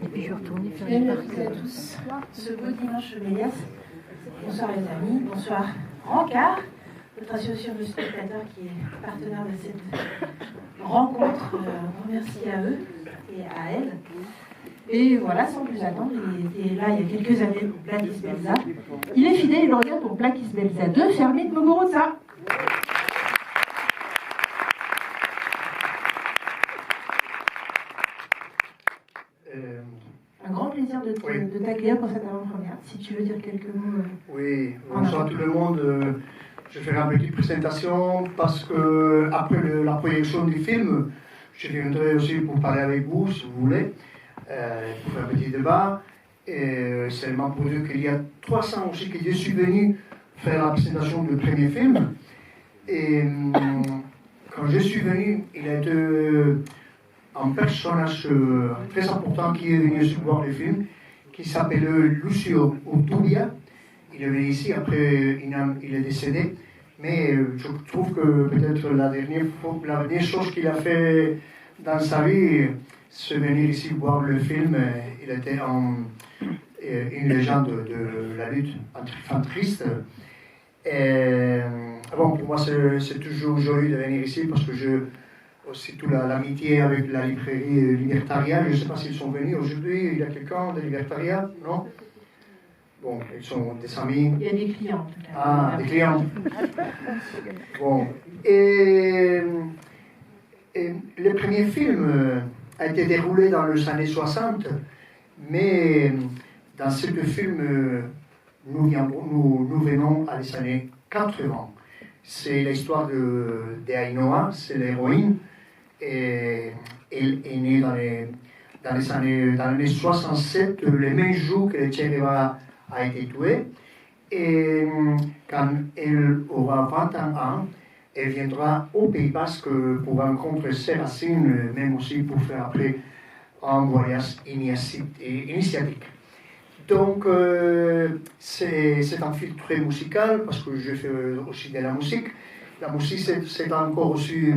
Et puis je suis retournée faire Bienvenue à toutes et à tous ce beau dimanche Méliès. Bonsoir les amis, bonsoir Rancard, notre association de spectateurs qui est partenaire de cette rencontre. On remercie à eux et à elles. Et voilà, sans plus attendre, il était là il y a quelques années pour Plakis Belza. Il est fidèle, il revient pour Plakis Belza 2, Fermit Muguruza. Un grand plaisir de t'accueillir pour cette avant-première. Si tu veux dire quelques mots. Oui, bonsoir tout le monde. Je vais faire une petite présentation parce que après la projection du film, je viendrai aussi pour parler avec vous, si vous voulez, pour faire un petit débat. Et seulement pour dire qu'il y a 3 ans aussi que je suis venu faire la présentation du premier film. Et quand je suis venu, il a été un personnage très important qui est venu voir le film, qui s'appelle Lucio Urtubia. Il est venu ici, après il est décédé. Mais je trouve que peut-être la dernière chose qu'il a fait dans sa vie, c'est venir ici voir le film. Il était une légende de la lutte anti-infanteriste. Bon, pour moi, c'est toujours joyeux de venir ici parce que aussi toute l'amitié avec la librairie Libertaria. Je ne sais pas s'ils sont venus aujourd'hui. Il y a quelqu'un de Libertaria, non? Bon, ils sont des amis. Il y a des clients, en tout cas. Ah, des clients. Bon. Et le premier film a été déroulé dans les années 60, mais dans ce film, nous venons à les années 80. C'est l'histoire d'Ainoa, c'est l'héroïne. Et elle est née dans les années 67, le même jour que Che Guevara a été tué. Et quand elle aura 21 ans, elle viendra au Pays Basque pour rencontrer ses racines, même aussi pour faire après un voyage initiatique. Donc, c'est un film très musical parce que je fais aussi de la musique. La musique, c'est encore aussi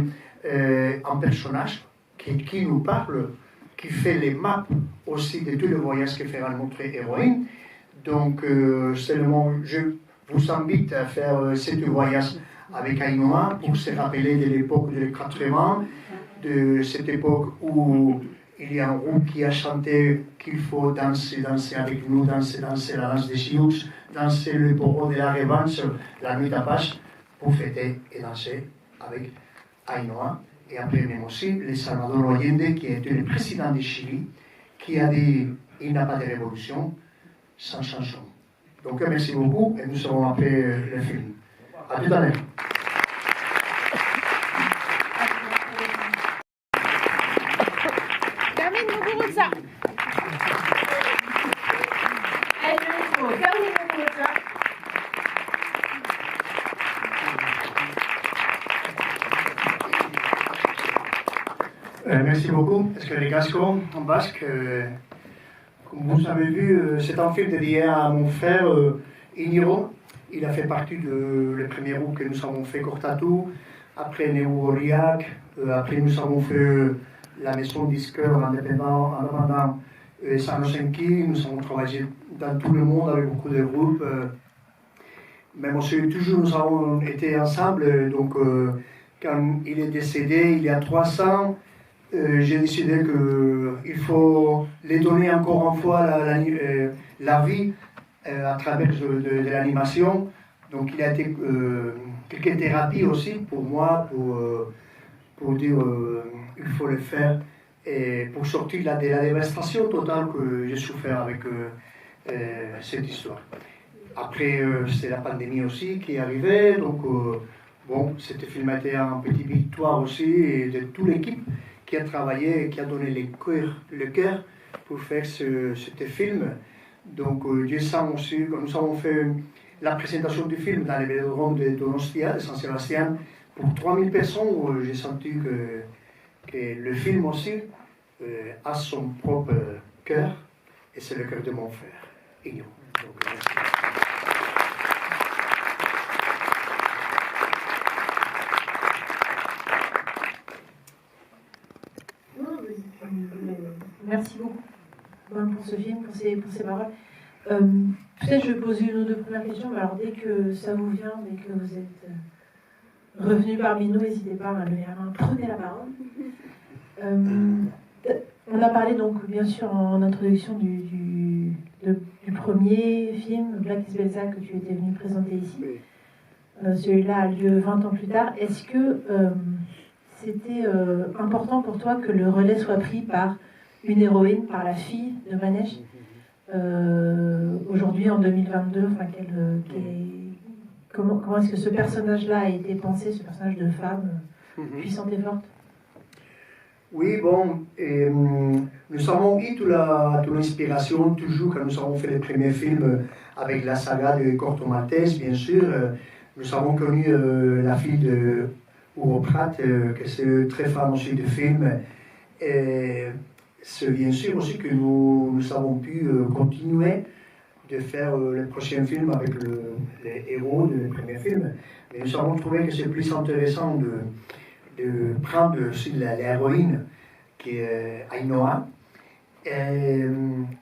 un personnage qui nous parle, qui fait les maps aussi de tous les voyages que fera notre héroïne. Donc, seulement, je vous invite à faire ce voyage avec Ainoa pour se rappeler de l'époque des 80, de cette époque où il y a un groupe qui a chanté qu'il faut danser avec nous, danser la danse des Sioux, danser le poro de la revanche, la nuit à Pâques, pour fêter et danser avec Ainoa. Et après, même aussi, le Salvador Allende, qui était le président du Chili, qui a dit il n'y a pas de révolution sans chanson. Donc, merci beaucoup, et nous serons après le film. À tout à l'heure. Fermit Muguruza. Merci beaucoup. Est-ce que les Gascons en basque, comme vous avez vu, c'est un film dédié à mon frère Iñigo. Il a fait partie du premier groupe que nous avons fait Cortatu, après Neu Aurillac, après nous avons fait la maison disqueur indépendant Sanosenki. Nous avons travaillé dans tout le monde avec beaucoup de groupes. Même aussi, toujours nous avons été ensemble. Donc, quand il est décédé il y a 3 ans, j'ai décidé qu'il faut les donner encore une fois la vie à travers de l'animation. Donc il a été quelques thérapies aussi pour moi, pour dire qu'il faut le faire et pour sortir de la dévastation totale que j'ai souffert avec cette histoire. Après, c'est la pandémie aussi qui est arrivée, donc bon, cet film a été une petite victoire aussi et de toute l'équipe qui a travaillé et qui a donné le cœur pour faire ce film. Donc, je sens aussi que nous avons fait la présentation du film dans le vélodrome de Donostia, de Saint-Sébastien, pour 3000 personnes, où j'ai senti que le film aussi a son propre cœur, et c'est le cœur de mon frère, Iñigo. Merci beaucoup. pour ce film, pour ces paroles. Peut-être je vais poser une ou deux premières questions, mais alors dès que ça vous vient, dès que vous êtes revenu parmi nous, n'hésitez pas à lever la main, prenez la parole. On a parlé donc bien sûr en introduction du premier film, Black is Belza, que tu étais venu présenter ici. Celui-là a lieu 20 ans plus tard. Est-ce que c'était important pour toi que le relais soit pris par une héroïne, par la fille de Manesh, aujourd'hui en 2022, comment est-ce que ce personnage-là a été pensé, ce personnage de femme puissante et forte? Oui, bon, nous avons eu toute l'inspiration toujours quand nous avons fait les premiers films avec la saga de Corto Maltese, bien sûr. Nous avons connu la fille de Hugo Pratt, que c'est très fan aussi de films. Et c'est bien sûr aussi que nous avons pu continuer de faire le prochain film avec les héros du premier film. Mais nous avons trouvé que c'est plus intéressant de prendre aussi l'héroïne qui est Ainhoa,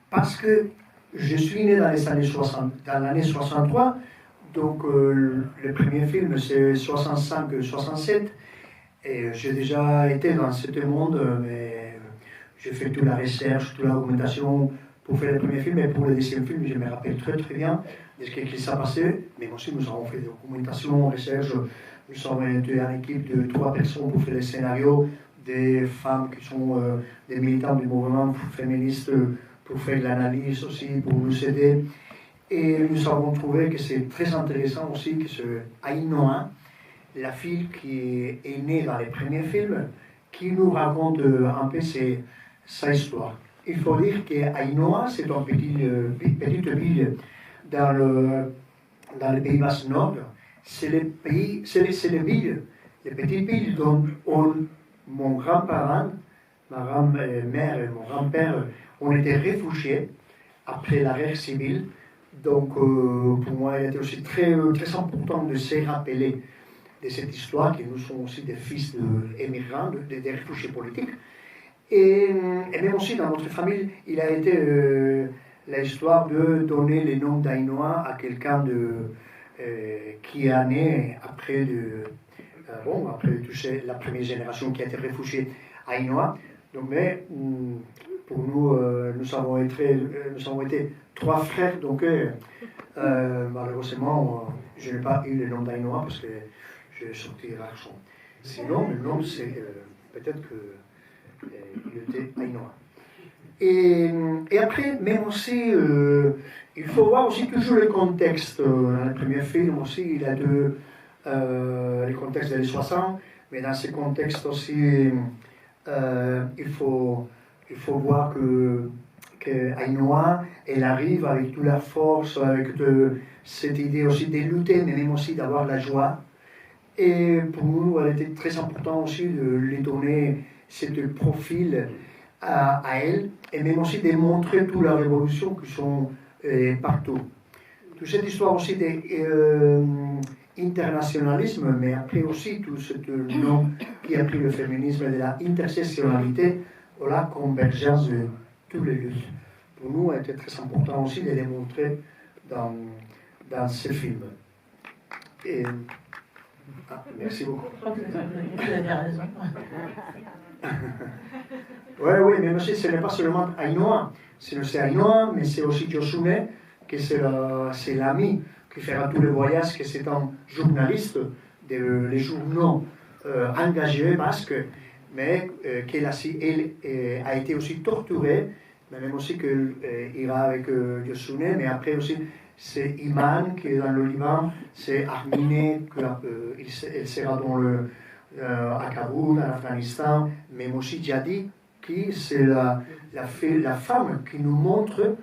parce que je suis né dans les années 60, dans l'année 63, donc le premier film c'est 65-67, et j'ai déjà été dans ce monde, mais j'ai fait toute la recherche, toute la documentation pour faire le premier film, et pour le deuxième film, je me rappelle très très bien de ce qui s'est passé, mais aussi nous avons fait des documentations, recherche. Nous sommes une équipe de 3 personnes pour faire les scénarios, des femmes qui sont des militants du mouvement féministe pour faire l'analyse aussi, pour nous aider. Et nous avons trouvé que c'est très intéressant aussi que ce Ainhoa, la fille qui est née dans les premiers films, qui nous raconte un peu sa histoire. Il faut dire qu'Ainhoa, c'est une petite ville dans le Pays Basque Nord. C'est les villes, les petites villes dont mon grand-parent, ma grand-mère et mon grand-père ont été réfugiés après la guerre civile. Donc, pour moi, il était aussi très, très important de se rappeler de cette histoire, que nous sommes aussi des fils d'émigrants, des réfugiés politiques. Et même aussi dans notre famille, il a été l'histoire de donner le nom d'Ainhoa à quelqu'un qui est né après la première génération qui a été réfugiée à Ainhoa. Donc, mais pour nous, nous avons été 3 frères, donc malheureusement, je n'ai pas eu le nom d'Ainhoa parce que j'ai sorti l'argent. Sinon, le nom, c'est peut-être qu'il était Ainhoa. Et après, même aussi, il faut voir aussi toujours le contexte. Dans le premier film aussi, il a le contexte des années 60, mais dans ce contexte aussi, il faut voir que Ainhoa, elle arrive avec toute la force, avec cette idée aussi de lutter, mais même aussi d'avoir la joie. Et pour nous, elle était très important aussi de lui donner ce profil à elle, et même aussi de montrer toute la révolution qui sont partout. Toute cette histoire aussi d'internationalisme, mais après aussi tout ce nom qui a pris le féminisme de la intersectionnalité, ou la convergence de tous les luttes. Pour nous, il était très important aussi de les montrer dans ce film. Et, merci beaucoup. Oui, mais aussi, ce n'est pas seulement Ainhoa. C'est Ainhoa, mais c'est aussi Yosune, que c'est l'ami qui fera tous les voyages, que c'est un journaliste des journaux engagés basques, mais qu'elle a été aussi torturée, mais même aussi qu'elle ira avec Yosune, mais après aussi c'est Iman qui est dans le Liban, c'est Armine, elle sera à Kaboul, en Afghanistan, mais aussi Jadi, qui c'est la femme qui nous montre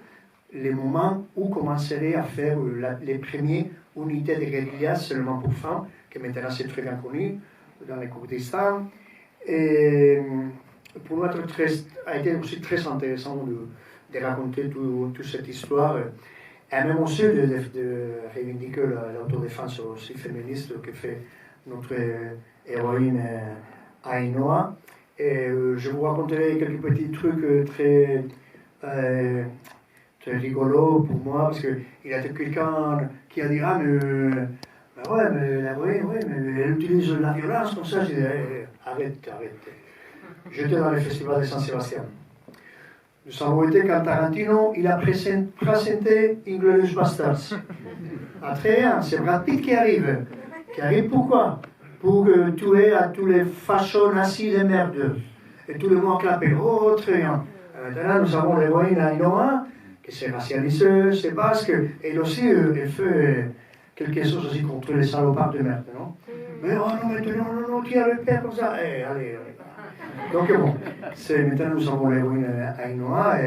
les moments où commencerait à faire les premières unités de guérilla seulement pour femmes, qui maintenant c'est très bien connu dans le Kurdistan. Et pour nous, a été aussi très intéressant de raconter toute cette histoire. Et même aussi de revendiquer l'autodéfense aussi féministe que fait notre héroïne Ainhoa. Et je vous raconterai quelques petits trucs très très rigolo pour moi, parce qu'il y a quelqu'un qui a dit, ah, mais ouais, mais la héroïne, ouais, mais elle utilise la violence comme ça. J'ai dit, arrête. J'étais dans le festival de Saint-Sébastien. Nous avons été quand Tarantino, il a présenté Inglourious Basterds. Ah, très bien, c'est Brad Pitt qui arrive. Qui arrive pourquoi? Pour tuer à tous les fachos nazis de merde. Et tout le monde clapait. Oh, très bien. Maintenant, nous avons l'héroïne Ainhoa, qui c'est racialisée, c'est basque. Et aussi, elle fait quelque chose aussi contre les salopards de merde, non? Mais oh non, maintenant, non, qui a le père comme ça? Allez. Donc bon, maintenant nous avons l'héroïne Ainhoa.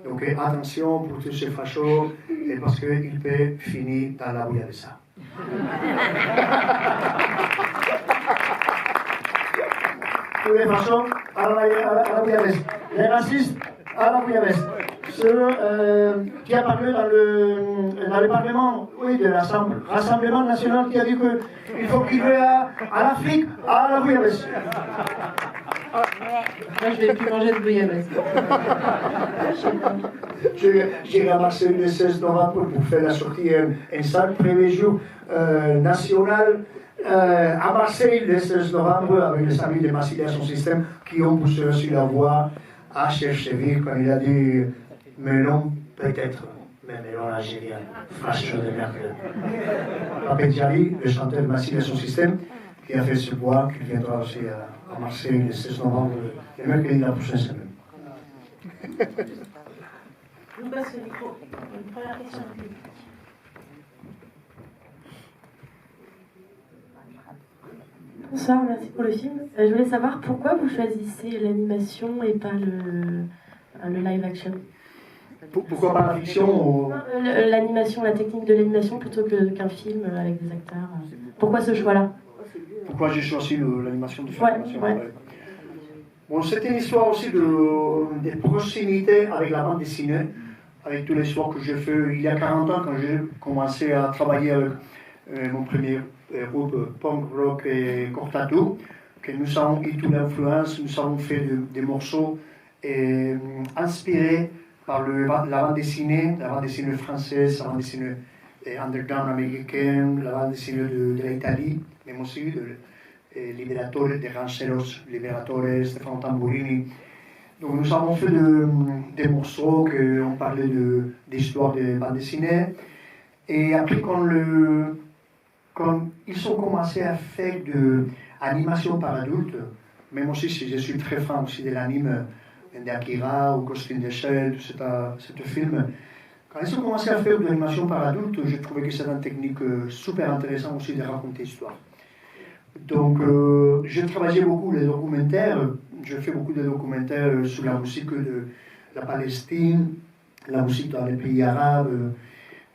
Donc attention pour tous ces fachos, parce qu'il peut finir dans la bouillabaisse. Tous les fachos à la bouillabaisse. Les racistes à la bouillabaisse. Ceux qui a parlé dans le Parlement, oui, de Rassemblement national, qui a dit qu'il faut qu'il aille à l'Afrique à la bouillabaisse. Moi, je vais plus manger de bouillabaisse. J'ai ramassé le 16 novembre pour faire la sortie un salle premier jour national à Marseille le 16 novembre avec les amis de Massilia Son Système qui ont poussé aussi la voix à Chercheville quand il a dit mais non, peut-être, mais non algérien, facho de merde. Papet Diari, le chanteur de Massilia Son Système, qui a fait ce bois, qui viendra aussi à Marseille le 16 novembre, le mercredi de la prochaine semaine. Je vous passe le micro. Une première question du public. Bonsoir, merci pour le film. Je voulais savoir pourquoi vous choisissez l'animation et pas le live action. Pourquoi pas la fiction L'animation, la technique de l'animation plutôt qu'un film avec des acteurs. Pourquoi ce choix-là? Pourquoi j'ai choisi l'animation de film? Ouais. Bon, c'était une histoire aussi de proximité avec la bande dessinée, avec tous les soirs que j'ai fait il y a 40 ans quand j'ai commencé à travailler avec mon premier groupe punk rock et Cortatou, que nous avons eu toute l'influence, nous avons fait des morceaux inspirés par la bande dessinée française, la bande dessinée underground américaine, la bande dessinée de l'Italie, même aussi de Liberatore, de Ranceros, Liberatore, Stefano Tamburini. Donc nous avons fait des morceaux qui ont parlé d'histoire de bande dessinée. Et après, quand ils ont commencé à faire de l'animation par adultes, même aussi si je suis très fan aussi de l'anime d'Akira ou Ghost in the Shell, ce film, quand ils ont commencé à faire de l'animation par adultes, j'ai trouvé que c'était une technique super intéressante aussi de raconter l'histoire. Donc, j'ai travaillé beaucoup les documentaires, je fais beaucoup de documentaires sur la musique de la Palestine, la musique dans les pays arabes.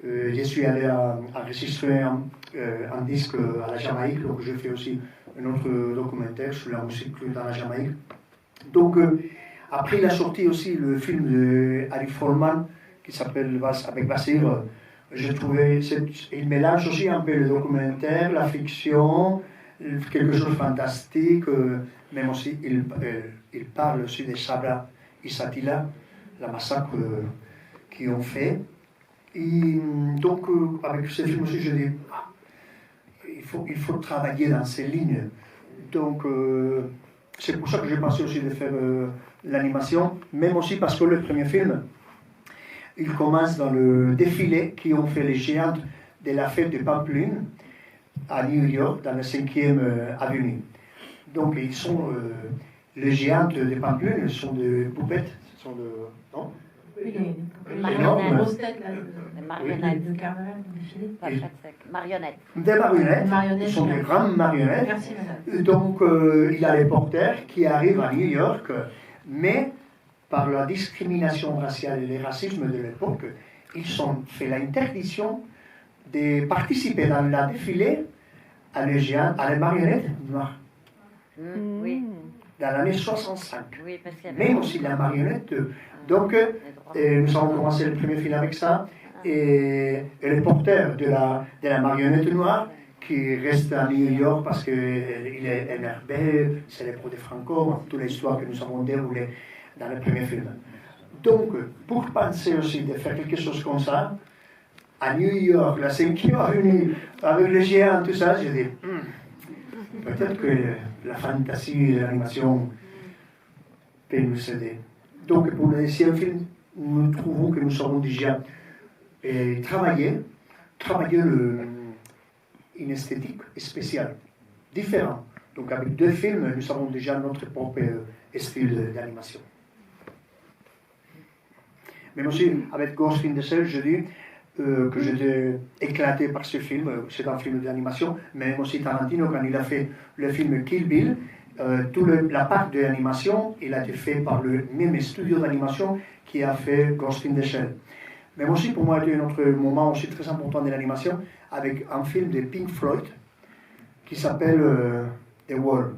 Je suis allé enregistrer un disque à la Jamaïque, donc je fais aussi un autre documentaire sur la musique dans la Jamaïque. Donc, après il a sorti aussi le film de Harry Foreman qui s'appelle Avec Basir. J'ai trouvé, il mélange aussi un peu le documentaire, la fiction, quelque chose de fantastique, même aussi il parle aussi de Sabra et Satila, la massacre qu'ils ont fait. Et donc, avec ce film aussi, je dis, il faut travailler dans ces lignes. Donc, c'est pour ça que j'ai pensé aussi de faire l'animation, même aussi parce que le premier film, il commence dans le défilé qui ont fait les géants de la fête de Pampelune à New York, dans la 5e avenue. Donc, ils sont, les géants de Pampelune sont des poupettes, sont de... Non? Oui, les grosses têtes, là, marionnettes de carnaval, de défilé. Marionnettes. Des marionnettes. Marionnettes. Ils sont des grandes marionnettes. Merci, madame. Donc, il y a les porteurs qui arrivent à New York, mais par la discrimination raciale et le racisme de l'époque, ils ont fait l'interdiction de participer dans la défilé à les géants, à les marionnettes noires. Oui. Dans l'année 65. Oui, parce qu'il y avait... Même aussi la marionnette. Donc, nous avons commencé le premier film avec ça. Et le porteur de la marionnette noire qui reste à New York parce qu'il est énervé, célèbre de Franco, toute l'histoire que nous avons déroulée dans le premier film. Donc, pour penser aussi de faire quelque chose comme ça, à New York, la 5e avenue, avec le géant, tout ça, j'ai dit, peut-être que la fantasy et l'animation peuvent nous aider. Donc, pour le 10e film, nous trouvons que nous avons déjà travaillé une esthétique spéciale, différente. Donc, avec 2 films, nous avons déjà notre propre style d'animation. Même aussi, avec Ghost in the Shell, je dis que j'étais éclaté par ce film. C'est un film d'animation. Même aussi Tarantino, quand il a fait le film Kill Bill, toute la part de l'animation, il a été fait par le même studio d'animation qui a fait Ghost in the Shell. Même aussi, pour moi, c'était un autre moment aussi très important de l'animation, avec un film de Pink Floyd qui s'appelle The Wall.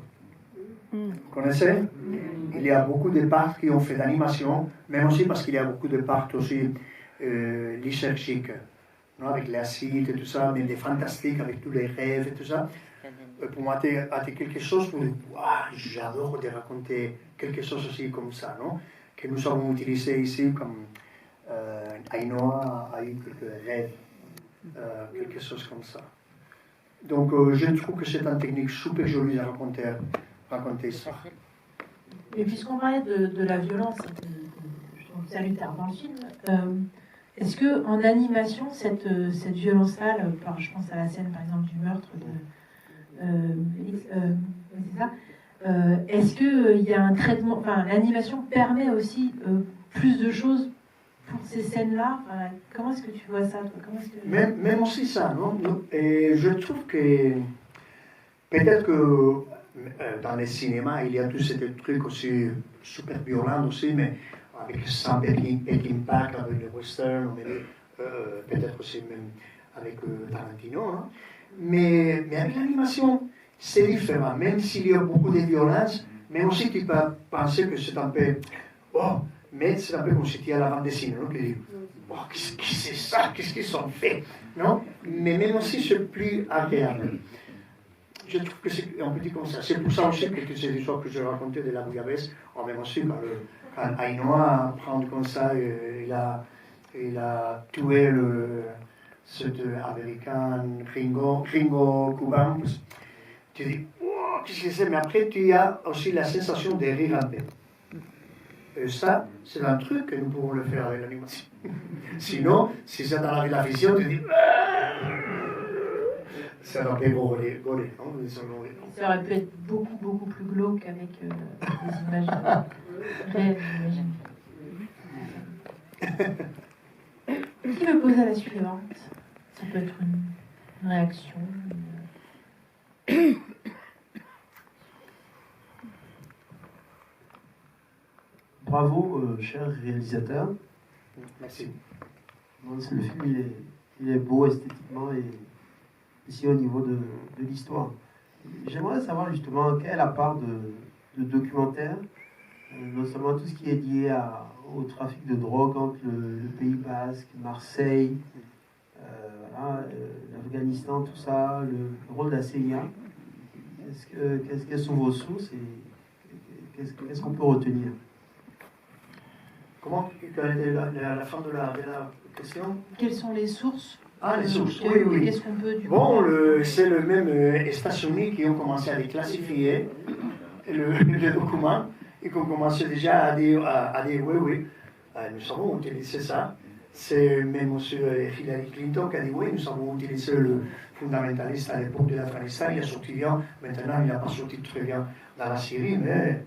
Vous connaissez? Il y a beaucoup de parts qui ont fait d'animation, même aussi parce qu'il y a beaucoup de parts aussi liturgiques, avec l'acide et tout ça, mais des fantastiques avec tous les rêves et tout ça. Pour moi, c'est quelque chose pour dire, wow, j'adore de raconter quelque chose aussi comme ça, non? Que nous avons utilisé ici comme Ainhoa a eu quelques rêves, quelque chose comme ça. Donc, je trouve que c'est une technique super jolie à raconter ça. Et puisqu'on parlait de la violence salutaire dans le film, est-ce qu'en animation, cette violence-là, je pense à la scène par exemple du meurtre c'est ça, est-ce qu'il y a un traitement, enfin l'animation permet aussi plus de choses pour ces scènes-là? Comment est-ce que tu vois ça, toi? Même aussi ça, non? Et je trouve que peut-être que dans les cinémas, il y a tous ces trucs aussi super violents aussi, mais avec le sang Peckinpah, avec le western, peut-être aussi même avec Tarantino. Hein? Mais avec l'animation, c'est différent. Même s'il y a beaucoup de violence, mais aussi tu peux penser que c'est un peu... Oh, mais c'est un peu comme si tu es à la bande dessinée, non? Tu dis, oh, qu'est-ce que c'est ça? Qu'est-ce qu'ils ont fait? Non? Mais même aussi, c'est plus agréable. Je trouve que c'est un petit comme ça. C'est pour ça aussi que toutes ces histoires que je racontais de la bouillabaisse, même aussi quand Ainhoa prend comme ça, il a tué cet américain Ringo cubain. Tu dis, oh, qu'est-ce que c'est? Mais après, tu as aussi la sensation de rire un peu. Et ça, c'est un truc que nous pouvons le faire avec l'animation. Sinon, si c'est dans la vision, tu dis, ça aurait pu gauler, non? Ça aurait pu être beaucoup plus glauque avec des images réelles, j'imagine. Qui veut poser la suivante? Ça peut être une réaction. Bravo, cher réalisateur. Merci. Le film, il est beau esthétiquement et ici au niveau de l'histoire. J'aimerais savoir justement quelle est la part de documentaire, notamment tout ce qui est lié au trafic de drogue entre le Pays Basque, Marseille, l'Afghanistan, tout ça, le rôle de la CIA. Quelles sont vos sources et qu'est-ce qu'on peut retenir? Comment? La fin de la question? Quelles sont les sources? Ah, les sources, oui. Qu'est-ce qu'on peut du Bon, c'est le même États-Unis qui ont commencé à déclassifier le document et qui ont commencé déjà à dire oui, nous avons utilisé ça. C'est même M. Hillary Clinton qui a dit oui, nous avons utilisé le fondamentaliste à l'époque de l'Afghanistan, il a sorti bien, maintenant il n'a pas sorti très bien dans la Syrie, mais...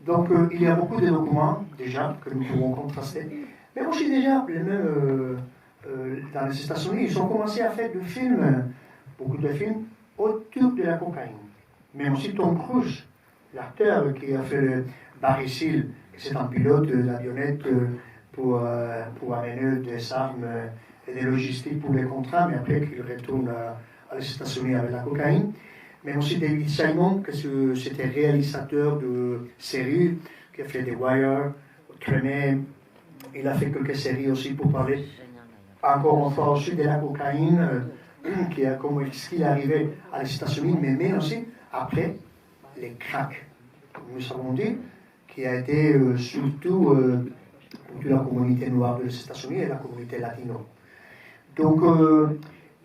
Donc il y a beaucoup de documents déjà que nous pouvons contraster, mais aussi déjà les mêmes... dans les États-Unis, ils ont commencé à faire des films, beaucoup de films, autour de la cocaïne. Mais aussi Tom Cruise, l'acteur qui a fait le Barry Seal, c'est un pilote d'avionnette pour amener des armes et des logistiques pour les contrats, mais après qu'il retourne à les États-Unis avec la cocaïne. Mais aussi David Simon, que c'était réalisateur de séries, qui a fait The Wire, Traîné. Il a fait quelques séries aussi pour parler encore une fois aussi de la cocaïne, qui a comme ce qui est arrivé à les États-Unis, mais même aussi après les cracks, comme nous avons dit, qui a été surtout pour toute la communauté noire des États-Unis et la communauté latino. Donc,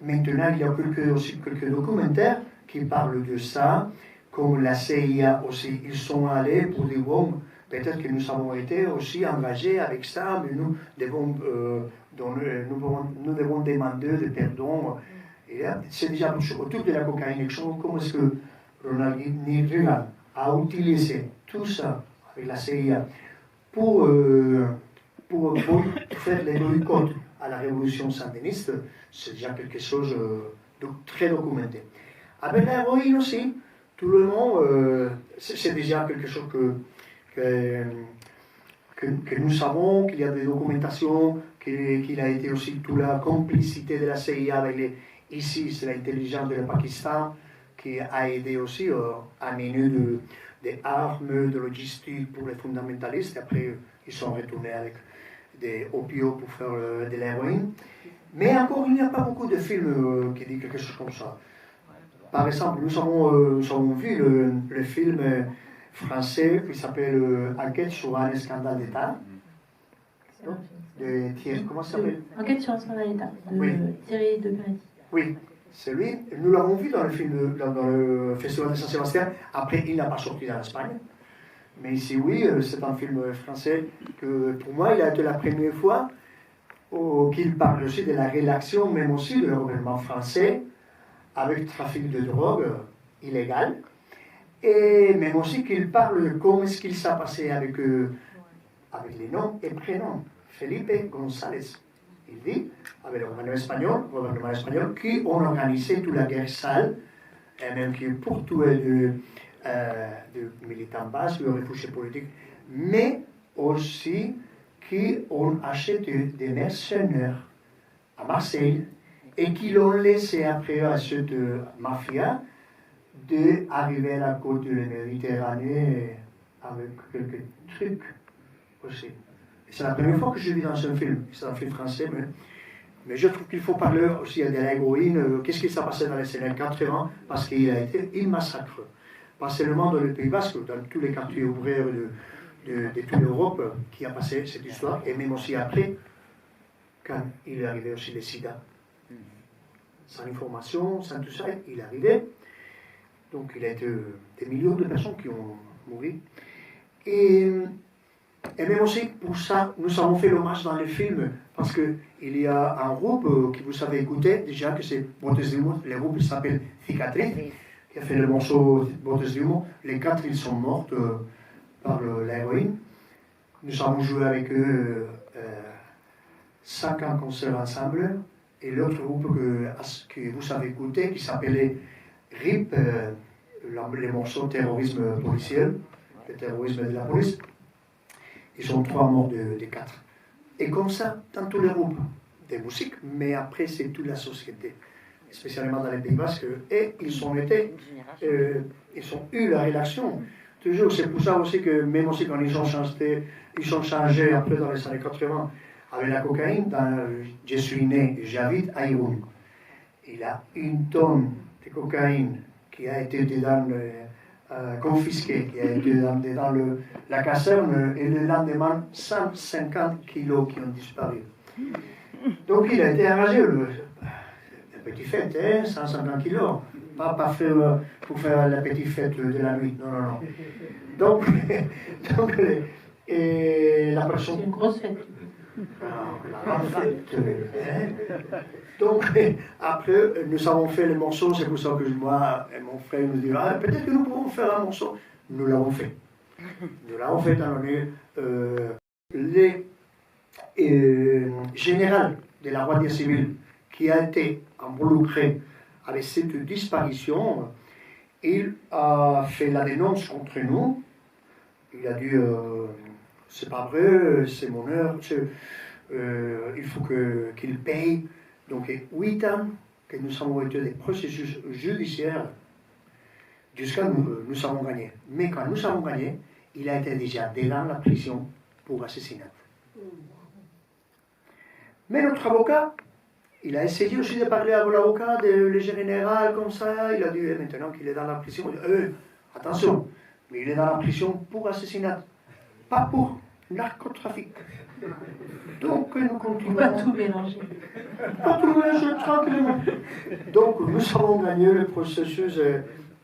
maintenant, il y a aussi quelques documentaires qui parlent de ça, comme la CIA aussi. Ils sont allés pour dire, bon, peut-être que nous avons été aussi engagés avec ça, mais nous devons demander de pardon. C'est déjà autour de la cocaïne. Comment est-ce que Ronald Reagan a utilisé tout ça avec la CIA pour faire les boycotts à la révolution sandiniste, c'est déjà quelque chose de très documenté. Avec l'héroïne aussi, tout le monde, c'est déjà quelque chose que nous savons, qu'il y a des documentations, qu'il a été aussi toute la complicité de la CIA avec ici, c'est l'intelligence du Pakistan qui a aidé aussi à mener des armes, de logistique pour les fondamentalistes. Après, ils sont retournés avec des opios pour faire de l'héroïne. Mais encore, il n'y a pas beaucoup de films qui disent quelque chose comme ça. Par exemple, nous avons vu le film français qui s'appelle Enquête sur un scandale d'État. De Thierry, comment ça s'appelle? Enquête sur un scandale d'État, de Oui. Thierry de Peretti. Oui, c'est lui. Nous l'avons vu dans le film, dans le Festival de Saint-Sébastien. Après, il n'a pas sorti dans l'Espagne. Mais ici, oui, c'est un film français que, pour moi, il a été la première fois qu'il parle aussi de la relation, même aussi de le gouvernement français, avec le trafic de drogue illégal. Et même aussi qu'il parle de comment est-ce qu'il s'est passé avec les noms et prénoms. Felipe González. Il dit, avec le gouvernement espagnol, qui ont organisé toute la guerre sale, et même qui pour tuer de militants basques, de réfugiés politiques, mais aussi qui ont acheté des mercenaires à Marseille et qui l'ont laissé après à cette mafia d'arriver à la côte de la Méditerranée avec quelques trucs aussi. C'est la première fois que je vis dans un film. C'est un film français, mais je trouve qu'il faut parler aussi de l'héroïne. Qu'est-ce qui s'est passé dans les années 80? Parce qu'il a été un massacre. Pas seulement dans le Pays Basque, dans tous les quartiers ouvriers de toute l'Europe qui a passé cette histoire, et même aussi après, quand il est arrivé aussi le sida. Sans information, sans tout ça, il est arrivé. Donc il y a été des millions de personnes qui ont mouru. Et même aussi, pour ça, nous avons fait l'hommage dans le film, parce qu'il y a un groupe que vous avez écouté déjà, que c'est Botes d'Humo, le groupe s'appelle Cicatriz, qui a fait le morceau Botes d'Humo. Les 4, ils sont morts par l'héroïne. Nous avons joué avec eux 5 concerts ensemble. Et l'autre groupe que vous avez écouté, qui s'appelait RIP, les morceaux terrorisme policier, le terrorisme de la police. Ils sont 3 morts des 4. Et comme ça, dans tous les groupes de musique, mais après, c'est toute la société, spécialement dans les Pays Basques. Et ils ont eu la relation. Toujours, c'est pour ça aussi que, même aussi quand ils ont changé après dans les années 80, avec la cocaïne, je suis né, j'habite à Irún. Il a 1 tonne de cocaïne qui a été confisquée, qui a été dans la caserne, et le lendemain, 150 kilos qui ont disparu. Donc il a été enragé, la petite fête, 150 kilos. Pas pour faire la petite fête de la nuit, non. Donc et la personne... C'est une grosse fête. Donc, après, nous avons fait les morceaux, c'est pour ça que moi et mon frère nous disent peut-être que nous pouvons faire un morceau. Nous l'avons fait. Nous l'avons fait dans les général de la Guardia Civile qui a été involucré avec cette disparition. Il a fait la dénonce contre nous. Il a dit c'est pas vrai, c'est mon heure, il faut qu'il paye. Donc 8 ans que nous avons été des processus judiciaires jusqu'à nous avons gagné. Mais quand nous avons gagné, il a été déjà dans la prison pour assassinat. Mais notre avocat, il a essayé aussi de parler avec l'avocat le général comme ça. Il a dit maintenant qu'il est dans la prison, attention, mais il est dans la prison pour assassinat. Pas pour narcotrafic. Donc nous continuons. Pas tout mélanger. Pas tout mélanger tranquillement. Donc nous avons gagné le processus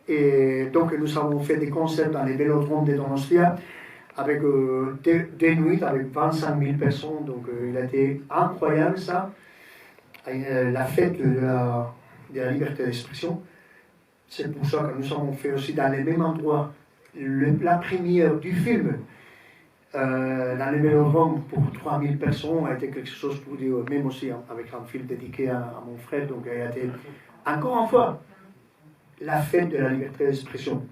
et donc nous avons fait des concerts dans les vélodromes de Donostia avec des nuits avec 25 000 personnes. Donc il a été incroyable ça. La fête de la liberté d'expression. C'est pour ça que nous avons fait aussi dans les mêmes endroits la première du film dans les vélodromes pour 3000 personnes a été quelque chose pour dire, même aussi avec un film dédié à mon frère, donc il a été encore une fois la fête de la liberté d'expression.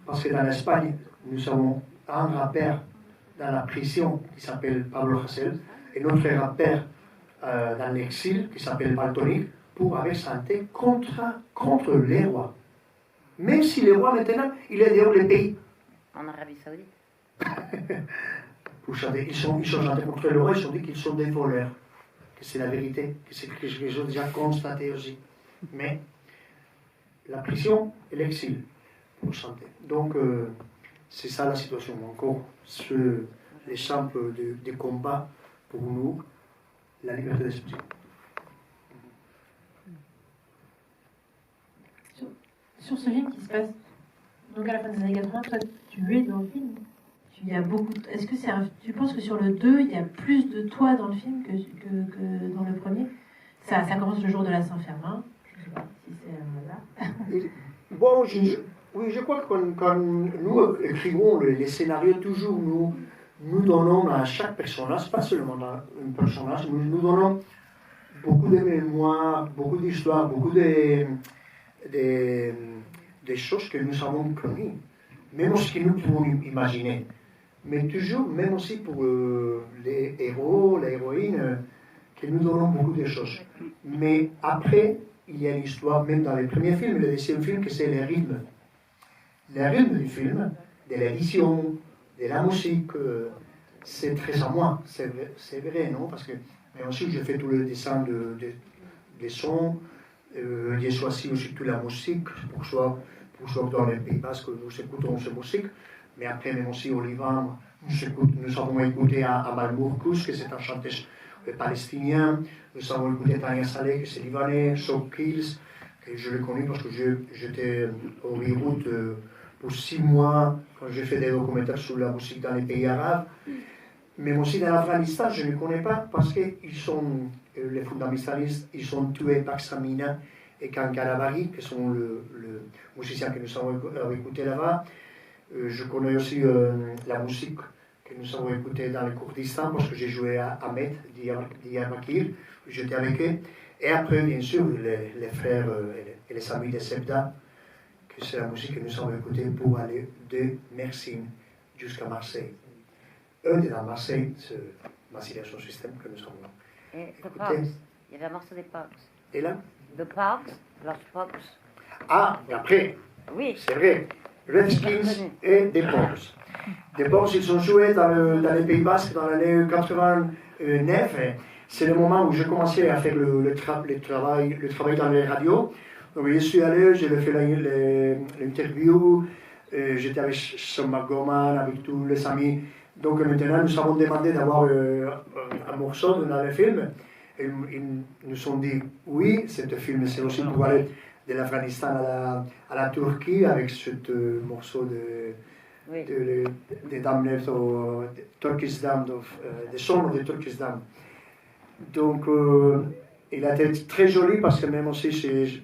Parce que dans l'Espagne, nous avons un rappeur dans la prison qui s'appelle Pablo Hasél et notre rappeur dans l'exil qui s'appelle Valtonyc pour avoir chanté contre les rois. Même si le roi maintenant, il est dehors du pays. En Arabie Saoudite. Vous savez, ils sont chantés contre le roi, ils ont dit qu'ils sont des voleurs, que c'est la vérité, que c'est quelque chose qu'ils ont déjà constaté aussi. Mais la prison et l'exil pour chanter. Donc c'est ça la situation. Encore l'exemple de combat pour nous, la liberté d'expression. Sur ce film qui se passe donc à la fin des années 80, toi tu es dans le film. Il y a beaucoup. Est-ce que tu penses que sur le 2, il y a plus de toi dans le film que dans le premier? Ça commence le jour de la Saint-Fermin. Je ne sais pas si c'est là. Bon, oui, je crois que quand nous écrivons les scénarios, toujours nous donnons à chaque personnage, pas seulement à un personnage, nous donnons beaucoup de mémoires, beaucoup d'histoires, beaucoup de choses que nous avons connues, même ce que nous pouvons imaginer. Mais toujours, même aussi pour les héros, les héroïnes, que nous donnons beaucoup de choses. Mais après, il y a l'histoire, même dans les premiers films, le deuxième film, que c'est les rythmes. Les rythmes du film, de l'édition, de la musique, c'est très à moi. C'est vrai, non? Parce que, mais ensuite, je fais tout le dessin des sons. J'ai choisi aussi toute la musique pour que dans les Pays Basques, nous écoutons cette musique. Mais après, même aussi au Liban, nous avons écouté Amal Mourkous, que c'est un chanteur palestinien. Nous avons écouté Tania Saleh, que c'est libanais. Soap Kills, que je l'ai connu parce que j'étais au Beyrouth pour 6 mois quand j'ai fait des documentaires sur la musique dans les pays arabes. Mais aussi dans l'Afghanistan, je ne connais pas parce que les fondamentalistes, ils sont tués par Samina et Kankarabari, qui sont le musicien que nous avons écouté là-bas. Je connais aussi la musique que nous avons écoutée dans le Kurdistan parce que j'ai joué à Ahmed Diyarbakir, j'étais avec eux. Et après, bien sûr, les frères et les amis de Sebda, que c'est la musique que nous avons écoutée pour aller de Mersin jusqu'à Marseille. Eux, dans Marseille, c'est Massilia System que nous avons Et The écouté. Pogs. Il y avait un morceau des Pogs. Et là? The Pogs, Los Pogs. Ah, et après, Oui. c'est vrai. Redskins et des Pogs. Des Pogs, ils sont joués dans les Pays Basques dans l'année 89. C'est le moment où j'ai commencé à faire le travail dans les radios. Donc, je suis allé, j'ai fait l'interview, j'étais avec Soma Goman, avec tous les amis. Donc maintenant, nous avons demandé d'avoir un morceau dans le film. Et ils nous ont dit oui, ce film c'est aussi pour aller de l'Afghanistan à la Turquie avec ce morceau de Damned au Turkish Damned, des sons de Turkish Damned. Donc il a été très joli parce que même aussi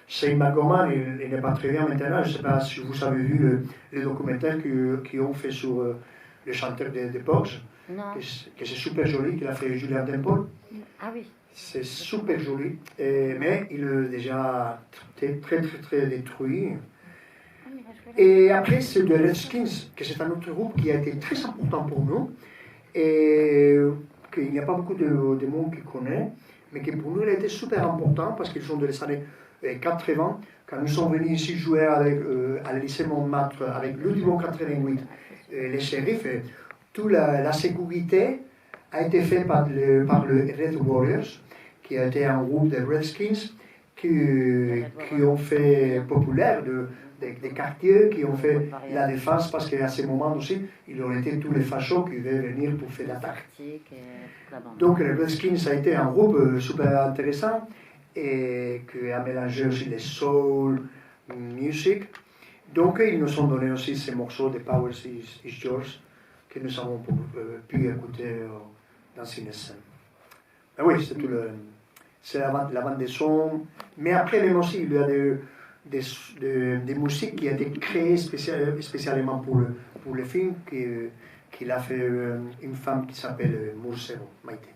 c'est Magoman, il n'est pas très bien maintenant. Je ne sais pas si vous avez vu le documentaire qu'ils ont fait sur le chanteur des Pogs, que c'est super joli, qu'il a fait Julien Dempol. Ah oui. C'est super joli, mais il est déjà très détruit. Et après, c'est de Redskins, que c'est un autre groupe qui a été très important pour nous, et qu'il n'y a pas beaucoup de monde qui connaît, mais qui pour nous il a été super important parce qu'ils sont des années 80, quand nous sommes venus ici jouer à l'Élysée Montmartre avec Ludivine 88, les shérifs, toute la sécurité a été faite par le Red Warriors, qui a été un groupe de Redskins, qui ont fait populaire des quartiers, qui ont fait la défense, parce qu'à ce moment aussi, il y aurait été tous les fachos qui devaient venir pour faire l'attaque. Donc les Redskins a été un groupe super intéressant et qui a mélangé aussi les soul music. Donc ils nous ont donné aussi ces morceaux de Power is Yours que nous avons pu écouter dans une scène. Ben oui, c'est tout c'est la bande de son. Mais après, même aussi, il y a des musiques qui ont été créées spécialement pour le film, qu'il a fait une femme qui s'appelle Moursero, Maïté.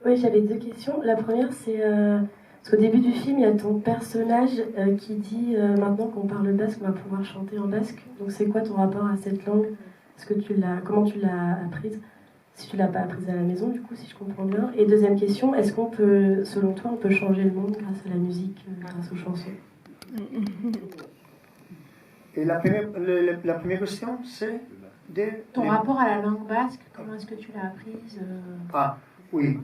Oui, j'avais deux questions. La première, c'est parce qu'au début du film, il y a ton personnage qui dit maintenant qu'on parle basque, on va pouvoir chanter en basque. Donc, c'est quoi ton rapport à cette langue? Comment tu l'as apprise? Si tu l'as pas apprise à la maison, du coup, si je comprends bien. Et deuxième question, est-ce qu'on peut, selon toi, on peut changer le monde grâce à la musique, grâce aux chansons? Et la première question, c'est ton rapport à la langue basque, comment est-ce que tu l'as apprise? Ah, oui.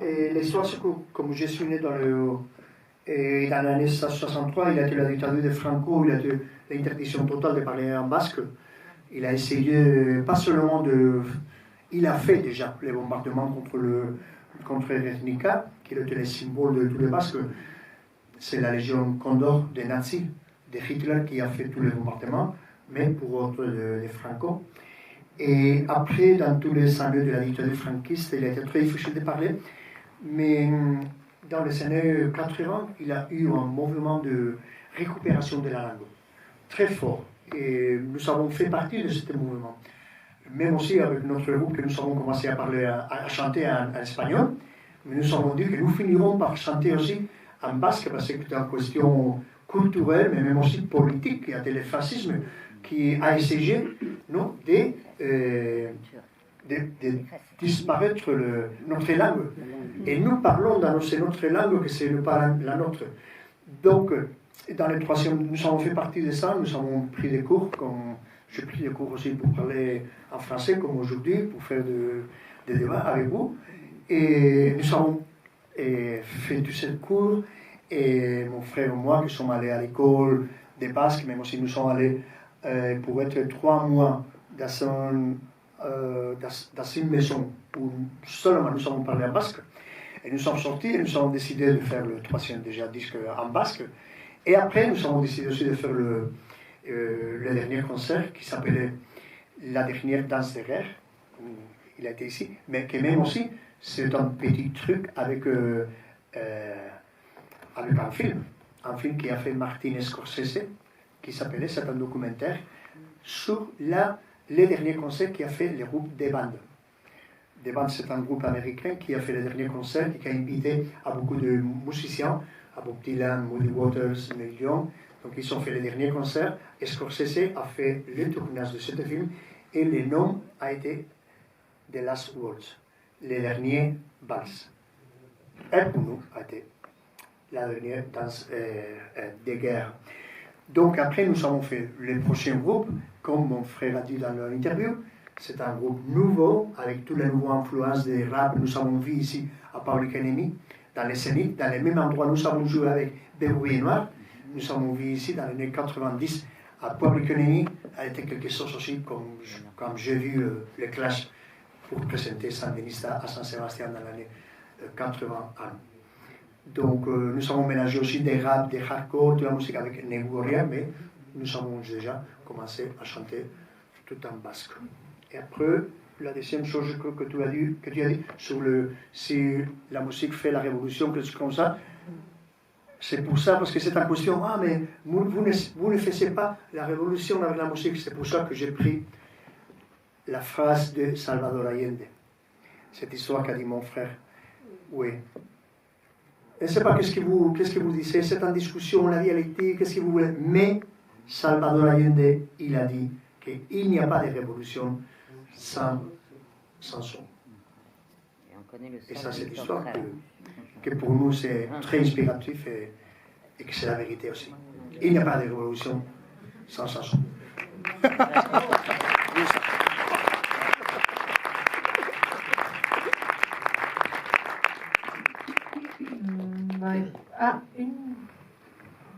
L'histoire, c'est que comme je suis né dans l'année 63, il a été la dictature de Franco, il a été l'interdiction totale de parler en basque. Il a essayé, pas seulement il a fait déjà les bombardements contre Guernica, qui était le symbole de tous les Basques. C'est la Légion Condor des nazis, de Hitler, qui a fait tous les bombardements, mais pour ordre de Franco. Et après, dans tous les années de la dictature franquiste, il a été très difficile de parler. Mais dans les années 80, il a eu un mouvement de récupération de la langue très fort. Et nous avons fait partie de ce mouvement. Même aussi avec notre groupe, que nous avons commencé à chanter en espagnol. Mais nous avons dit que nous finirons par chanter aussi en basque, parce que c'est une question culturelle, mais même aussi politique. Il y a le fascisme qui a essayé de disparaître notre langue. Et nous parlons dans notre langue que c'est la nôtre. Donc, dans les troisième, nous avons fait partie de ça, nous avons pris des cours, j'ai pris des cours aussi pour parler en français, comme aujourd'hui, pour faire des débats avec vous. Et nous avons fait tous ces cours, et mon frère et moi, qui sommes allés à l'école des Basques, mais aussi nous sommes allés pour être 3 mois dans une maison où seulement nous avons parlé en basque. Et nous sommes sortis et nous avons décidé de faire le troisième déjà disque en basque. Et après, nous avons décidé aussi de faire le dernier concert qui s'appelait La dernière danse des rêves. Il a été ici, mais que même aussi, c'est un petit truc avec un film qui a fait Martin Scorsese, qui s'appelait, c'est un documentaire sur les derniers concerts qui a fait le groupe des bandes. Des bandes, c'est un groupe américain qui a fait les derniers concerts, qui a invité à beaucoup de musiciens, à Bob Dylan, Muddy Waters, Neil Young. Donc ils ont fait les derniers concerts. Et Scorsese a fait le tournage de ce film et le nom a été The Last Words, les derniers valses. Et pour nous, a été la dernière danse de guerre. Donc après, nous avons fait le prochain groupe, comme mon frère a dit dans l'interview. C'est un groupe nouveau, avec toutes les nouvelles influences de rap. Nous avons vu ici à Public Enemy, dans les Zénith, dans les mêmes endroits. Nous avons joué avec Berrouille Noir. Nous avons vu ici dans les années 90 à Public Enemy. Ça a été quelque chose aussi, comme j'ai vu le Clash pour présenter Sandinista à Saint-Sébastien dans l'année 81. Donc nous avons mélangé aussi des rap, des hardcore, de la musique avec Negoria, mais nous avons déjà commencé à chanter tout en basque. Et après, la deuxième chose que tu as dit sur si la musique fait la révolution, quelque chose comme ça, c'est pour ça, parce que c'est une question, mais vous ne faisiez pas la révolution avec la musique. C'est pour ça que j'ai pris la phrase de Salvador Allende, cette histoire qu'a dit mon frère. Oui. Je ne sais pas qu'est-ce que vous disiez, c'est en discussion, la dialectique, qu'est-ce que vous voulez, mais Salvador Allende, il a dit qu'il n'y a pas de révolution sans son. Et ça, c'est l'histoire que pour nous, c'est très inspiratif et que c'est la vérité aussi. Il n'y a pas de révolution sans son.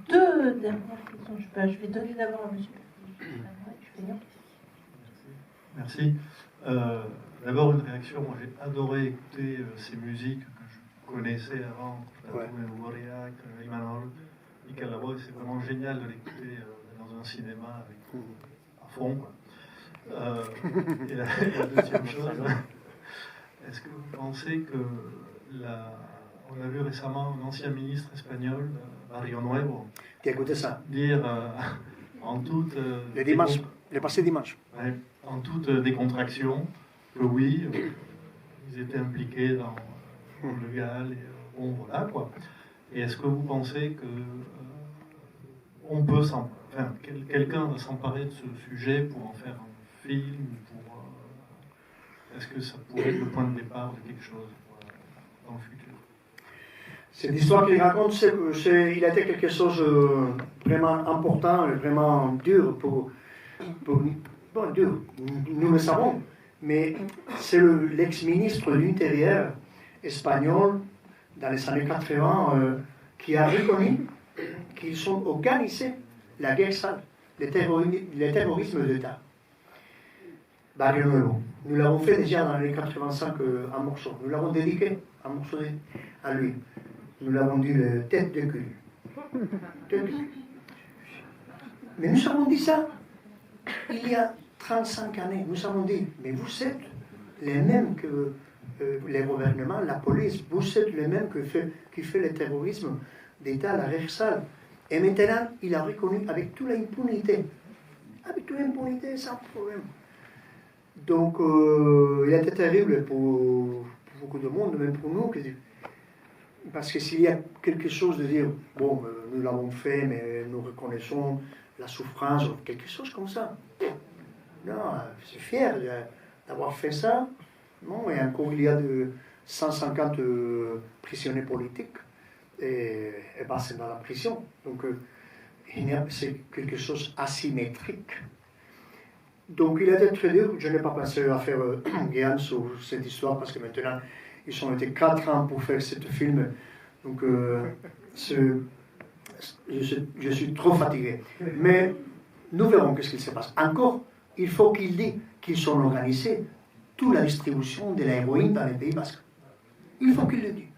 Deux dernières questions. Je vais donner d'abord à monsieur. Merci. D'abord une réaction. Moi, j'ai adoré écouter ces musiques que je connaissais avant, Mauriac, Imanol, Michael Lavoie. C'est vraiment génial de l'écouter dans un cinéma avec, à fond. Et la deuxième chose, est-ce que vous pensez que on a vu récemment un ancien ministre espagnol, Barrio Nuevo, dire en toute le passé dimanche. Ouais, en toute décontraction, que oui, ils étaient impliqués dans le légal, et bon, voilà, quoi. Et est-ce que vous pensez que on peut quelqu'un va s'emparer de ce sujet pour en faire un film, est-ce que ça pourrait être le point de départ de quelque chose dans le futur? Cette histoire qu'il raconte, il a été quelque chose de vraiment important, vraiment dur dur, nous le savons, mais c'est l'ex-ministre de l'Intérieur espagnol dans les années 80 qui a reconnu qu'ils ont organisé la guerre sale, le terrorisme d'État. Barrio Nuevo. Nous l'avons fait déjà dans les années 85 un morceau. Nous l'avons dédié un morceau à lui. Nous l'avons dit le tête de cul. Mais nous avons dit ça il y a 35 années. Nous avons dit, mais vous êtes les mêmes que les gouvernements, la police, vous êtes les mêmes qui fait le terrorisme d'État, la guerre sale. Et maintenant, il a reconnu avec toute l'impunité. Avec toute l'impunité, sans problème. Donc, il a été terrible pour beaucoup de monde, même pour nous. Parce que s'il y a quelque chose de dire, bon, nous l'avons fait, mais nous reconnaissons la souffrance, ou quelque chose comme ça. Non, je suis fier d'avoir fait ça. Non, et encore, il y a 150 prisonniers politiques, et c'est dans la prison. Donc, c'est quelque chose asymétrique. Donc, il a été très dur. Je n'ai pas pensé à faire gain sur cette histoire, parce que maintenant, ils ont été 4 ans pour faire ce film. Donc, je suis trop fatigué. Mais nous verrons ce qu'il se passe. Encore, il faut qu'il dise qu'ils ont organisé toute la distribution de l'héroïne dans les Pays Basques. Il faut qu'il le dise.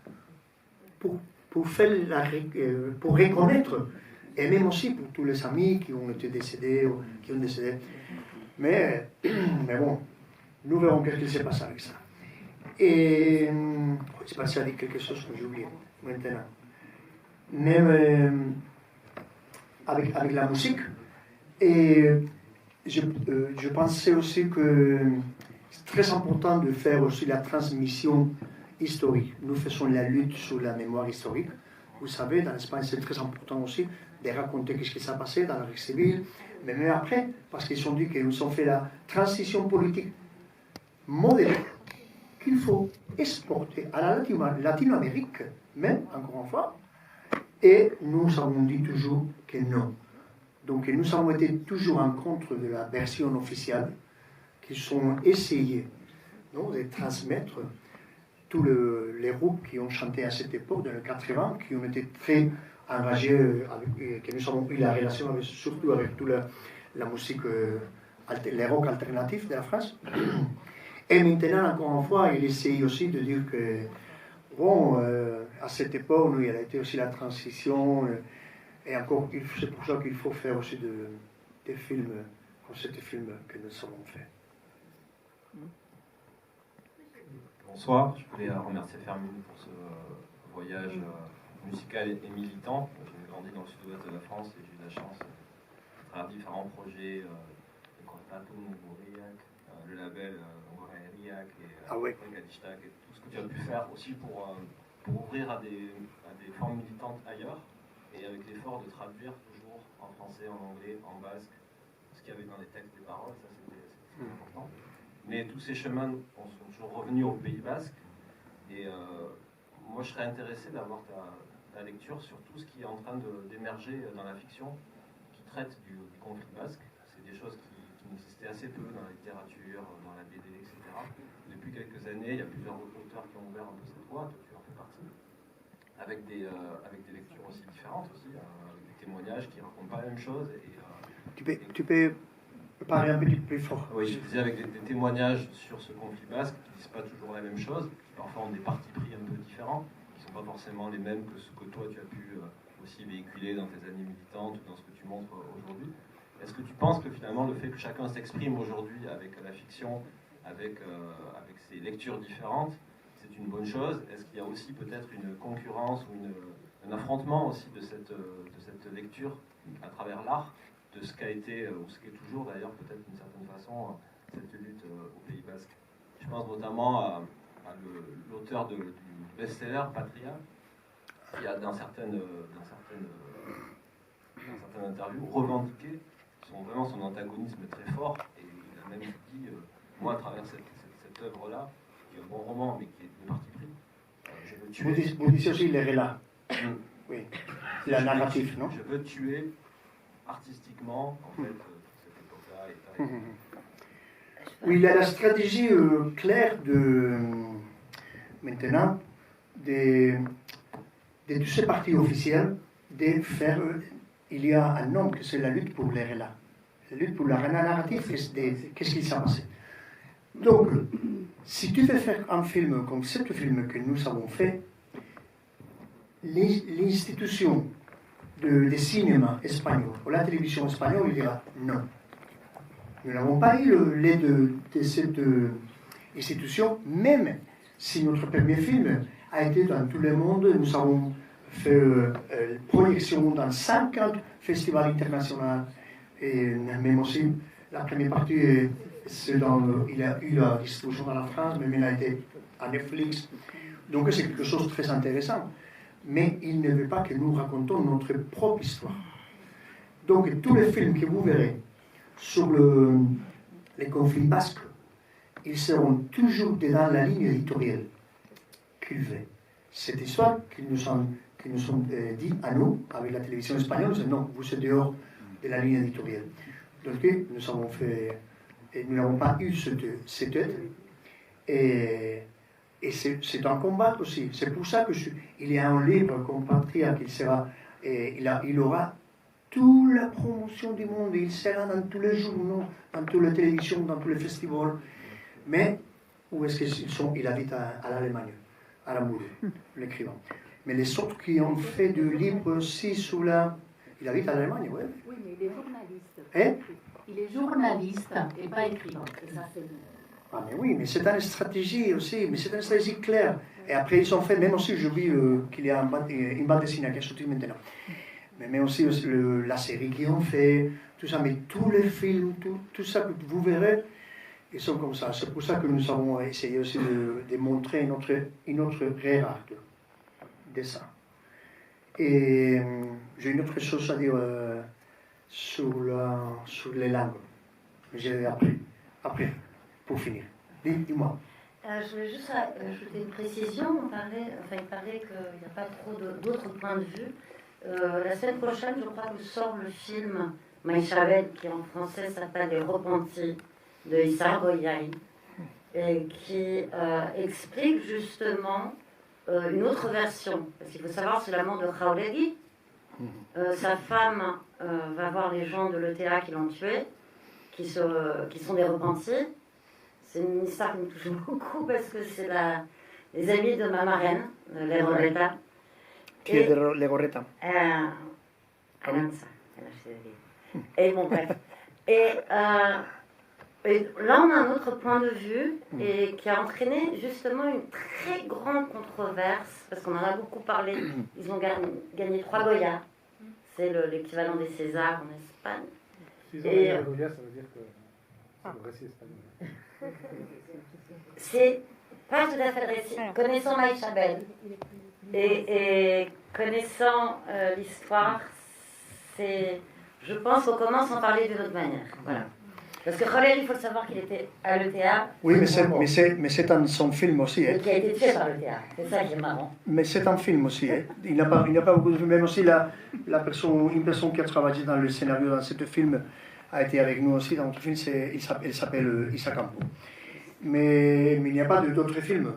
Pour reconnaître, et même aussi pour tous les amis qui ont été décédés, ou qui ont décédé. Mais bon, nous verrons ce qu'il se passe avec ça. Et je ne sais pas si elle a dit quelque chose que j'ai oublié maintenant. Même avec la musique, et je pensais aussi que c'est très important de faire aussi la transmission historique. Nous faisons la lutte sur la mémoire historique. Vous savez, dans l'Espagne, c'est très important aussi de raconter ce qui s'est passé dans la guerre civile, mais même après, parce qu'ils ont dit que nous avons fait la transition politique modérée qu'il faut exporter à la Latino-Amérique, même, encore une fois, et nous avons dit toujours que non. Donc nous avons été toujours en contre de la version officielle, qui sont essayés de transmettre tous les groupes qui ont chanté à cette époque, dans les 80, qui ont été très engagés, que nous avons eu la relation surtout avec toute la musique, les rock alternatifs de la France. Et maintenant, encore une fois, il essaye aussi de dire que, bon, à cette époque, il y a été aussi la transition, et encore, c'est pour ça qu'il faut faire aussi des films, comme ce film que nous avons fait. Bonsoir, je voulais remercier Fermine pour ce voyage musical et militant. J'ai grandi dans le sud-ouest de la France et j'ai eu la chance de travers différents projets, le Cortato, Mauriac, le label Mauriac et Gadishtak, et tout ce que tu as pu faire aussi pour ouvrir à des formes militantes ailleurs, et avec l'effort de traduire toujours en français, en anglais, en basque, ce qu'il y avait dans les textes des paroles, ça c'était important. Mais tous ces chemins sont toujours revenus au Pays Basque, et moi je serais intéressé d'avoir ta lecture sur tout ce qui est en train d'émerger dans la fiction qui traite du conflit basque. C'est des choses qui n'existaient assez peu dans la littérature, dans la BD, etc. Depuis quelques années, il y a plusieurs auteurs qui ont ouvert un peu cette voie, toi tu en fais partie, avec des lectures aussi différentes, aussi, avec des témoignages qui ne racontent pas la même chose. Tu peux parler un petit peu plus fort. Oui, je disais avec des témoignages sur ce conflit basque qui ne disent pas toujours la même chose, qui parfois ont des partis pris un peu différents, qui ne sont pas forcément les mêmes que ce que toi tu as pu aussi véhiculer dans tes années militantes ou dans ce que tu montres aujourd'hui. Est-ce que tu penses que finalement le fait que chacun s'exprime aujourd'hui avec la fiction, avec ses lectures différentes, c'est une bonne chose? Est-ce qu'il y a aussi peut-être une concurrence ou un affrontement aussi de cette lecture à travers l'art, de ce qu'a été, ou ce qu'est toujours d'ailleurs peut-être d'une certaine façon, cette lutte au Pays Basque? Je pense notamment à l'auteur du best-seller Patria, qui a dans certaines interviews revendiqué vraiment son antagonisme très fort, et il a même dit, moi à travers cette œuvre-là, qui est un bon roman mais qui est de parti pris, je veux tuer... Vous dites aussi les relats. Oui, la narrative, non? Je veux tuer artistiquement, en fait, cette époque-là. Oui, il y a la stratégie claire maintenant de tous ces partis officiels de faire... il y a un nom que c'est la lutte pour les relats. La lutte pour la narrative, qu'est-ce qui s'est passé. Donc, si tu veux faire un film comme ce film que nous avons fait, l'institution du cinéma espagnol ou la télévision espagnole, il dira non. Nous n'avons pas eu l'aide de cette institution, même si notre premier film a été dans tout le monde. Nous avons fait projection dans 50 festivals internationaux, et même aussi la première partie, il a eu la distribution dans la France, mais il a été à Netflix. Donc c'est quelque chose de très intéressant. Mais il ne veut pas que nous racontons notre propre histoire. Donc tous les films que vous verrez sur les conflits basques, ils seront toujours dans la ligne éditoriale qu'il veut. Cette histoire qu'ils nous ont dit à nous, avec la télévision espagnole, c'est non, vous êtes dehors de la ligne éditoriale. Donc nous avons fait, et nous n'avons pas eu cette aide, et c'est un combat aussi. C'est pour ça qu'il y a un livre comme Patria qui sera, il aura toute la promotion du monde, il sera dans tous les journaux, dans toutes les télévisions, dans tous les festivals. Mais où est-ce qu'ils sont? Il habite à l'Allemagne, à Hambourg, l'écrivain. Mais les autres qui ont fait du livre aussi sous la... Il habite à l'Allemagne, oui. Oui, mais il est journaliste. Hein? Il est journaliste et pas écrivain. Et ça, c'est... Ah mais oui, mais c'est une stratégie aussi, mais c'est une stratégie claire. Et après, ils ont fait, même aussi, je vis qu'il y a une bande dessinée qui est sortie maintenant. Mais aussi la série qu'ils ont fait, tout ça, mais tous les films, tout ça que vous verrez, ils sont comme ça. C'est pour ça que nous avons essayé aussi de montrer une autre art de ça. Et j'ai une autre chose à dire sur les langues. J'ai après, pour finir. Dis-moi. Je voulais juste ajouter une précision. Il paraît qu'il n'y a pas trop d'autres points de vue. La semaine prochaine, je crois que sort le film Maïchabed, qui en français s'appelle Les Repentis, de Issa Boyaï, et qui explique justement une autre version. Parce qu'il faut savoir, c'est l'amant de Jauregui. Sa femme va voir les gens de l'ETA qui l'ont tué, qui sont des repentis. C'est une histoire qui me touche beaucoup parce que c'est les amis de ma marraine, Legorreta. Qui est de Legorreta? Et bon, bref. Et là, on a un autre point de vue et qui a entraîné justement une très grande controverse, parce qu'on en a beaucoup parlé. Ils ont gagné 3 Goya. C'est l'équivalent des Césars en Espagne. S'ils ont gagné un Goya, ça veut dire que c'est le récit espagnol. C'est pas tout à fait le récit. Connaissant Maïchabed et connaissant l'histoire, je pense qu'on commence à en parler d'une autre manière. Voilà. Parce que Roller, il faut le savoir qu'il était à l'ETA. Oui, mais c'est dans son film aussi. Et qui a été tué par l'ETA. C'est ça qui est marrant. Mais c'est un film aussi. Il n'a pas beaucoup de films. Même aussi une personne qui a travaillé dans le scénario dans ce film a été avec nous aussi dans notre film, il s'appelle Issa Campo. Mais il n'y a pas d'autres films.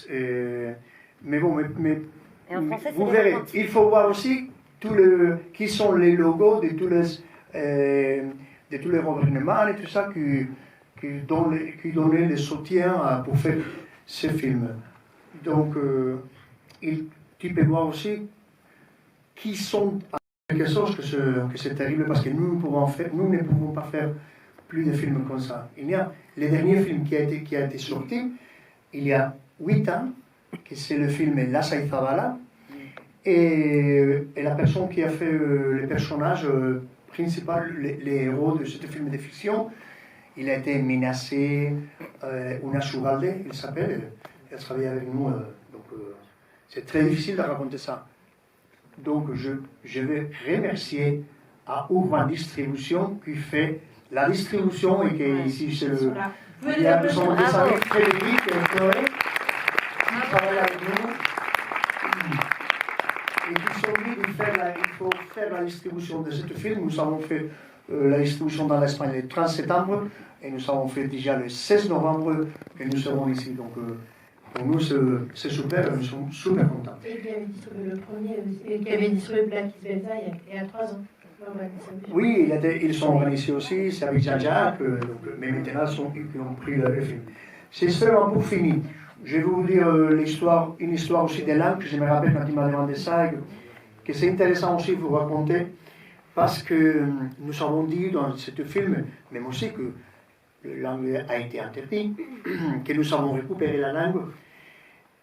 Mais bon, Et en français, vous verrez, il faut voir aussi qui sont les logos de tous les gouvernements et tout ça qui donnaient le soutien pour faire ce film. Donc, tu peux voir aussi qui sont à quelque chose que c'est terrible parce que nous ne pouvons pas faire plus de films comme ça. Il y a le dernier film qui a été sorti il y a 8 ans, que c'est le film Laza y Zabala, et la personne qui a fait le personnage principal, les héros de ce film de fiction, il a été menacé, Una Sugalde, il s'appelle, elle travaille avec nous, donc c'est très difficile de raconter ça. Donc je vais remercier à Urban Distribution qui fait la distribution et qui ici c'est le... Il y a besoin de ça, Frédéric et Chloé, qui travaillent avec nous. Et qui sont dit il faut faire la distribution de ce film. Nous avons fait la distribution dans l'Espagne le 30 septembre et nous avons fait déjà le 16 novembre que nous serons ici. Donc pour nous c'est super, nous sommes super contents. Et qui avait distribué le premier, qui avait distribué Black is Benza il y a 3 ans. Oui, ils sont organisés aussi, c'est avec Jean-Jacques, mais maintenant ils ont pris le film. C'est seulement pour finir. Je vais vous dire une histoire aussi des langues, que je me rappelle quand il m'a demandé ça, que c'est intéressant aussi de vous raconter, parce que nous avons dit dans ce film, même aussi que la langue a été interdite, que nous avons récupéré la langue.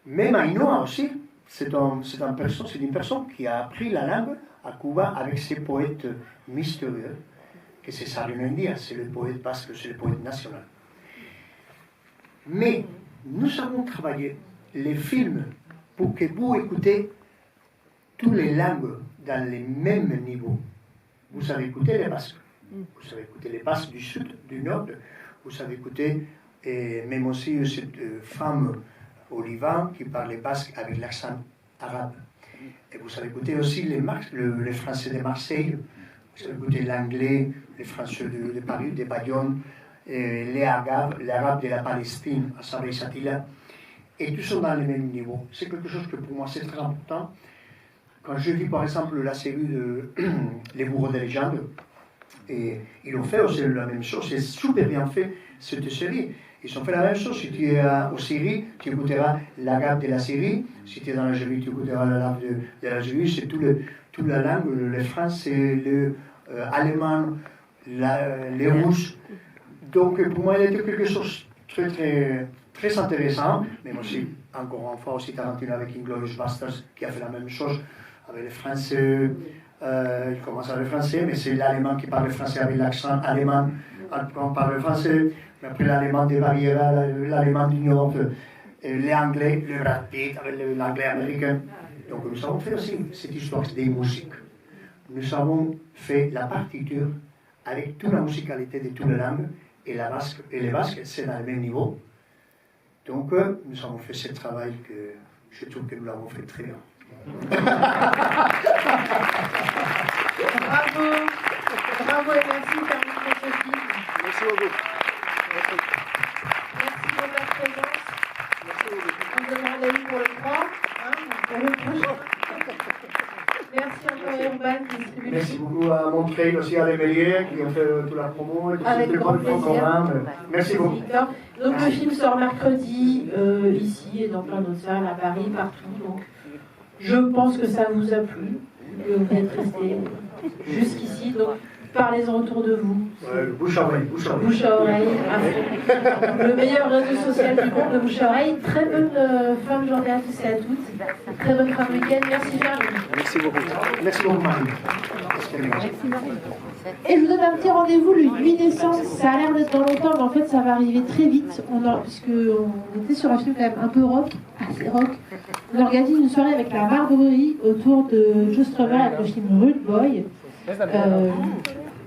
Même Ainhoa aussi, c'est une personne qui a appris la langue à Cuba avec ses poètes mystérieux, que c'est Sabino India, c'est le poète basque, c'est le poète national. Mais nous avons travaillé les films pour que vous écoutez toutes les langues dans les mêmes niveaux. Vous savez écouter les Basques, vous savez écouter les Basques du sud, du nord, vous savez écouter même aussi cette femme au Liban qui parle basque avec l'accent arabe. Et vous savez écouter aussi les Français de Marseille, vous savez écouter l'anglais, les Français de Paris, de Bayonne, les Arabes de la Palestine, à Sabah et Shatila, et tous sont dans le même niveau. C'est quelque chose que pour moi c'est très important. Quand je vis par exemple la série de Les Bourreaux des légendes, et ils ont fait aussi la même chose, c'est super bien fait cette série. Ils ont fait la même chose. Si tu es au Syrie, tu écouteras l'arabe de la Syrie. Si tu es dans l'Algérie, tu écouteras l'arabe de l'Algérie. C'est toute la langue, le français, l'allemand, les russes. Donc pour moi, il était quelque chose de très intéressant. Mais aussi, encore une fois, aussi Tarantino avec Inglourious Basterds qui a fait la même chose avec les Français. Il commence avec le français, mais c'est l'allemand qui parle français avec l'accent allemand. On parle français. Après l'allemand de Baviera, l'allemand du Nord, l'anglais, le Brad Pitt avec l'anglais américain. Donc nous avons fait aussi cette histoire des musiques. Nous avons fait la partiture avec toute la musicalité de toutes les langues, et les Basques, c'est dans le même niveau. Donc nous avons fait ce travail que je trouve que nous l'avons fait très bien. Bravo, bravo et merci Sophie. Merci beaucoup. Merci pour votre présence. On se donne rendez-vous pour le 3, pour le prochain. Merci encore à Urban qui distribue. Merci beaucoup à Montreuil, aussi à l'Émelier qui ont fait toute la promo et tout avec grand plaisir. Merci beaucoup. Donc le film sort mercredi ici et dans plein d'autres salles à Paris, partout. Donc je pense que ça vous a plu, que vous êtes resté jusqu'ici. Donc parlez-en autour de vous. Bouche à oreille. Bouche à oreille, à fond. Le meilleur réseau social du monde, le bouche à oreille. Très bonne fin de journée à tous et à toutes. Très bonne fin de week-end. Merci Charles. Merci beaucoup. Merci beaucoup Marie. Et je vous donne un petit rendez-vous le 8 décembre. Ça a l'air d'être dans longtemps, mais en fait ça va arriver très vite. Puisqu'on était sur un film quand même un peu rock, assez rock. On organise une soirée avec la Marborie autour de Joe Strummer avec le film Rude Boy.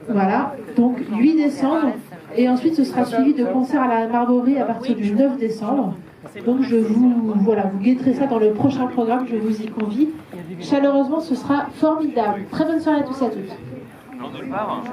Voilà, donc 8 décembre. Et ensuite ce sera suivi de concerts à la Marborie à partir du 9 décembre. Donc vous guetterez ça dans le prochain programme, je vous y convie. Chaleureusement, ce sera formidable. Très bonne soirée à tous et à toutes. Non, nulle part.